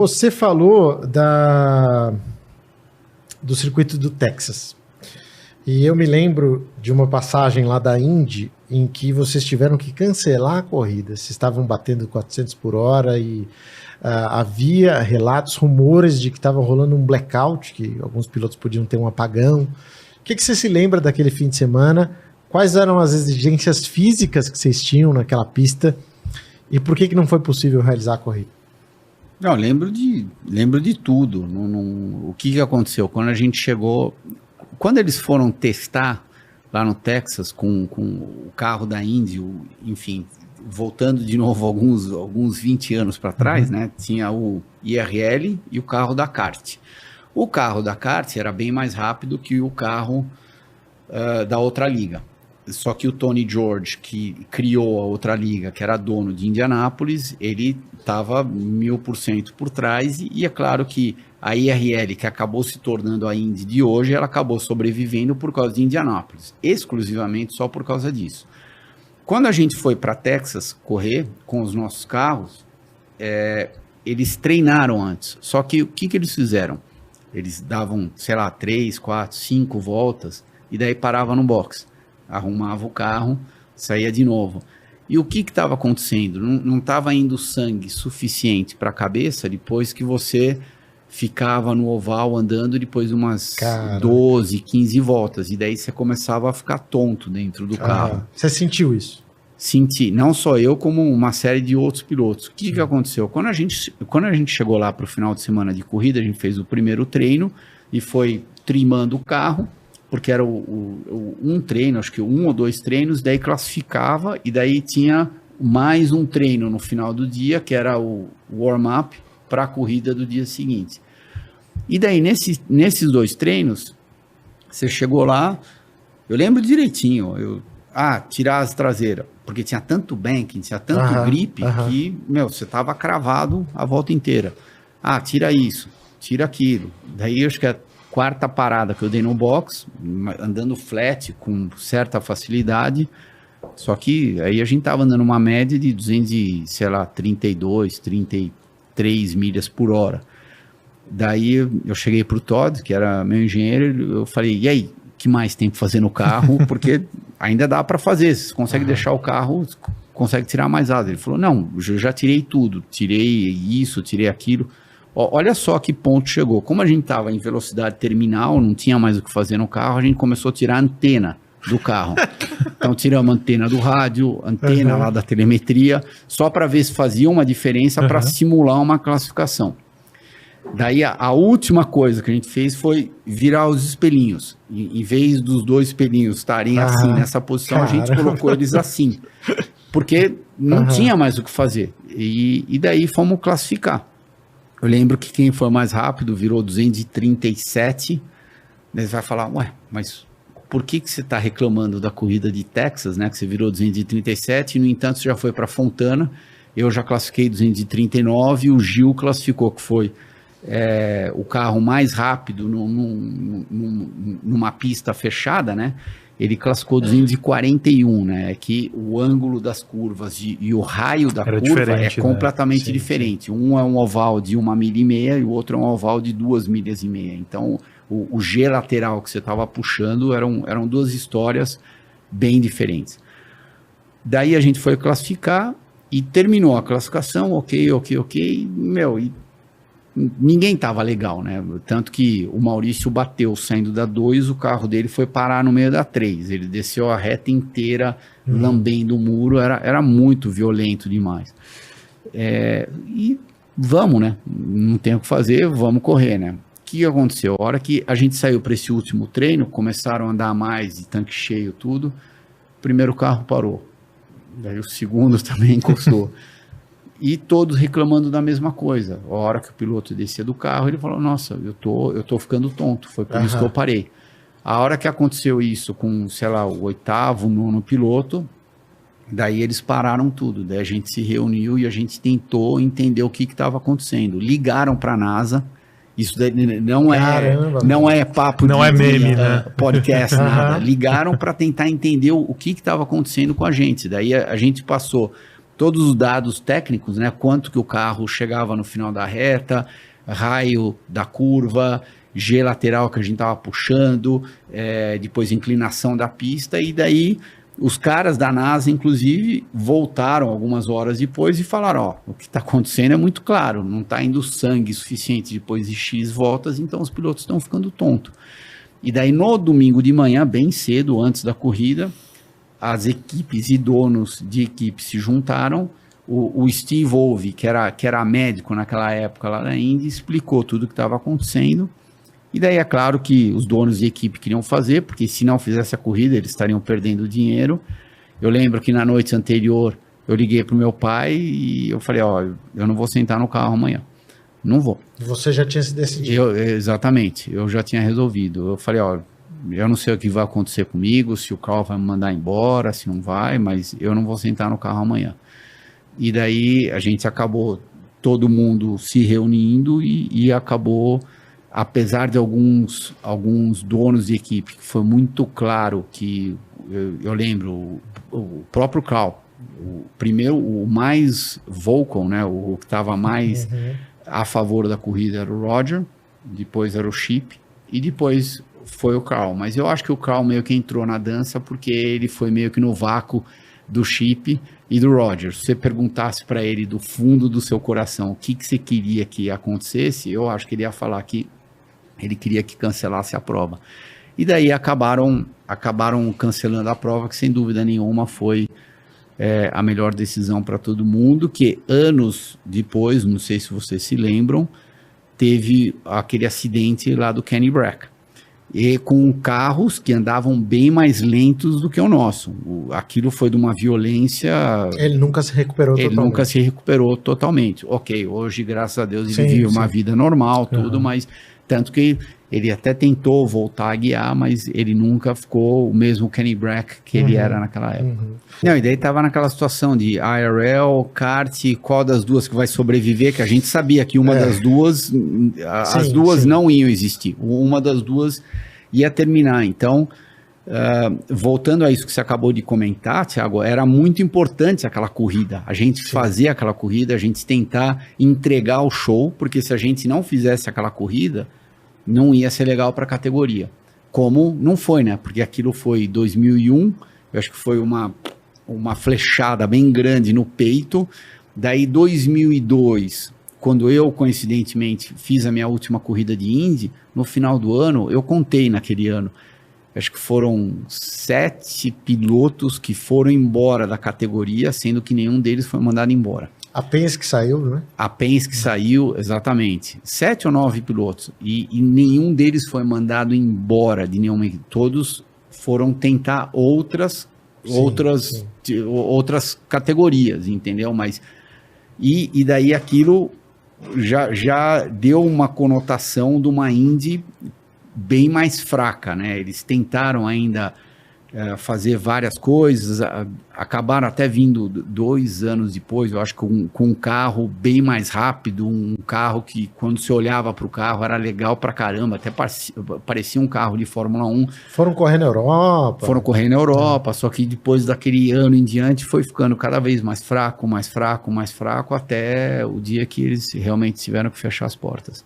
Você falou do circuito do Texas. E eu me lembro de uma passagem lá da Indy em que vocês tiveram que cancelar a corrida. Vocês estavam batendo 400 por hora e havia relatos, rumores de que estava rolando um blackout, que alguns pilotos podiam ter um apagão. O que você se lembra daquele fim de semana? Quais eram as exigências físicas que vocês tinham naquela pista? E por que não foi possível realizar a corrida? Não, lembro de tudo. O que aconteceu? Quando a gente chegou... Quando eles foram testar lá no Texas com o carro da Indy, enfim, voltando de novo alguns 20 anos para trás, né? Tinha o IRL e o carro da kart. O carro da kart era bem mais rápido que o carro da outra liga. Só que o Tony George, que criou a outra liga, que era dono de Indianápolis, ele estava 1000% por trás, e é claro que a IRL, que acabou se tornando a Indy de hoje, ela acabou sobrevivendo por causa de Indianápolis, exclusivamente só por causa disso. Quando a gente foi para Texas correr com os nossos carros, eles treinaram antes, só que o que eles fizeram? Eles davam, sei lá, 3, 4, 5 voltas, e daí paravam no box. Arrumava o carro, saía de novo. E o que estava acontecendo? Não estava indo sangue suficiente para a cabeça depois que você ficava no oval andando depois de umas 12, 15 voltas. E daí você começava a ficar tonto dentro do carro. Você sentiu isso? Senti. Não só eu, como uma série de outros pilotos. O que aconteceu? Quando a gente chegou lá para o final de semana de corrida, a gente fez o primeiro treino e foi trimando o carro, porque era um treino, acho que 1 ou 2 treinos, daí classificava, e daí tinha mais um treino no final do dia, que era o warm-up para a corrida do dia seguinte. E daí, nesses 2 treinos, você chegou lá, eu lembro direitinho, tirar as traseiras, porque tinha tanto banking, tinha tanto grip, que, você estava cravado a volta inteira. Tira isso, tira aquilo. Daí, acho que a 4ª parada que eu dei no box, andando flat, com certa facilidade, só que aí a gente tava andando uma média de 32, 33 milhas por hora. Daí eu cheguei pro Todd, que era meu engenheiro, eu falei, e aí, o que mais tem para fazer no carro? Porque ainda dá para fazer, você consegue deixar o carro, consegue tirar mais asa. Ele falou, não, eu já tirei tudo, tirei isso, tirei aquilo. Olha só que ponto chegou. Como a gente estava em velocidade terminal, não tinha mais o que fazer no carro, a gente começou a tirar a antena do carro. Então tiramos a antena do rádio, antena lá da telemetria, só para ver se fazia uma diferença para simular uma classificação. Daí a última coisa que a gente fez foi virar os espelhinhos. Em vez dos 2 espelhinhos estarem assim nessa posição, a gente colocou eles assim. Porque não tinha mais o que fazer. E daí fomos classificar. Eu lembro que quem foi mais rápido virou 237. Daí você vai falar, mas por que você está reclamando da corrida de Texas, né? Que você virou 237 e, no entanto, você já foi para Fontana. Eu já classifiquei 239 e o Gil classificou, que foi o carro mais rápido numa pista fechada, né? Ele classificou 241, né? É que o ângulo das curvas e o raio da curva é completamente diferente. Sim. Um é um oval de 1,5 milha e o outro é um oval de 2,5 milhas. Então, o G lateral que você estava puxando eram 2 histórias bem diferentes. Daí a gente foi classificar e terminou a classificação, ok. E ninguém estava legal, né? Tanto que o Maurício bateu saindo da 2, o carro dele foi parar no meio da 3. Ele desceu a reta inteira, lambendo o muro, era muito violento demais. E vamos, né? Não tem o que fazer, vamos correr, né? O que aconteceu? A hora que a gente saiu para esse último treino, começaram a andar mais, de tanque cheio, tudo, o primeiro carro parou. Daí o segundo também encostou. E todos reclamando da mesma coisa. A hora que o piloto descia do carro, ele falou, nossa, eu tô ficando tonto, foi por isso que eu parei. A hora que aconteceu isso com, sei lá, o 8º, 9º piloto, daí eles pararam tudo. Daí a gente se reuniu e a gente tentou entender o que estava acontecendo. Ligaram para a NASA, isso daí não é papo não é meme, né? Podcast, nada. Ligaram para tentar entender o que estava acontecendo com a gente. Daí a gente passou todos os dados técnicos, né? Quanto que o carro chegava no final da reta, raio da curva, G lateral que a gente estava puxando, depois inclinação da pista, e daí os caras da NASA, inclusive, voltaram algumas horas depois e falaram, ó, o que está acontecendo é muito claro, não está indo sangue suficiente depois de X voltas, então os pilotos estão ficando tontos. E daí no domingo de manhã, bem cedo, antes da corrida, as equipes e donos de equipes se juntaram, o Steve Wolve, que era médico naquela época lá da Indy, explicou tudo o que estava acontecendo. E daí é claro que os donos de equipe queriam fazer, porque se não fizesse a corrida, eles estariam perdendo dinheiro. Eu lembro que na noite anterior, eu liguei para o meu pai e eu falei, ó, eu não vou sentar no carro amanhã. Não vou. Você já tinha se decidido? Exatamente, eu já tinha resolvido. Eu falei, ó, eu não sei o que vai acontecer comigo, se o Carl vai me mandar embora, se não vai, mas eu não vou sentar no carro amanhã. E daí a gente acabou, todo mundo se reunindo e acabou... Apesar de alguns donos de equipe, que foi muito claro que, eu lembro, o próprio Carl, o mais vocal, né, o que estava mais a favor da corrida era o Roger, depois era o Chip, e depois foi o Carl. Mas eu acho que o Carl meio que entrou na dança, porque ele foi meio que no vácuo do Chip e do Roger. Se você perguntasse para ele do fundo do seu coração o que você queria que acontecesse, eu acho que ele ia falar que ele queria que cancelasse a prova. E daí acabaram cancelando a prova, que sem dúvida nenhuma foi a melhor decisão para todo mundo, que anos depois, não sei se vocês se lembram, teve aquele acidente lá do Kenny Brack. E com carros que andavam bem mais lentos do que o nosso. Aquilo foi de uma violência... Ele nunca se recuperou totalmente. Ele nunca se recuperou totalmente. Ok, hoje, graças a Deus, ele vive uma vida normal, tudo, mas... Tanto que ele até tentou voltar a guiar, mas ele nunca ficou o mesmo Kenny Brack que ele era naquela época. Não, e daí tava naquela situação de IRL, kart, qual das duas que vai sobreviver, que a gente sabia que uma das duas, as duas não iam existir. Uma das duas ia terminar. Então, voltando a isso que você acabou de comentar, Thiago, era muito importante aquela corrida. A gente fazer aquela corrida, a gente tentar entregar o show, porque se a gente não fizesse aquela corrida, não ia ser legal para a categoria. Como não foi, né? Porque aquilo foi 2001, eu acho que foi uma flechada bem grande no peito. Daí 2002, quando eu, coincidentemente, fiz a minha última corrida de Indy, no final do ano, eu contei naquele ano, acho que foram 7 pilotos que foram embora da categoria, sendo que nenhum deles foi mandado embora. A Penske saiu, né? A Penske saiu, exatamente. 7 ou 9 pilotos. E nenhum deles foi mandado embora de nenhuma. Todos foram tentar outras categorias, entendeu? Mas e daí aquilo já deu uma conotação de uma Indy bem mais fraca, né? Eles tentaram ainda fazer várias coisas, acabaram até vindo 2 anos depois, eu acho que com um carro bem mais rápido, um carro que quando você olhava para o carro era legal pra caramba, até parecia um carro de Fórmula 1. Foram correr na Europa. Foram correr na Europa, só que depois daquele ano em diante foi ficando cada vez mais fraco, até o dia que eles realmente tiveram que fechar as portas.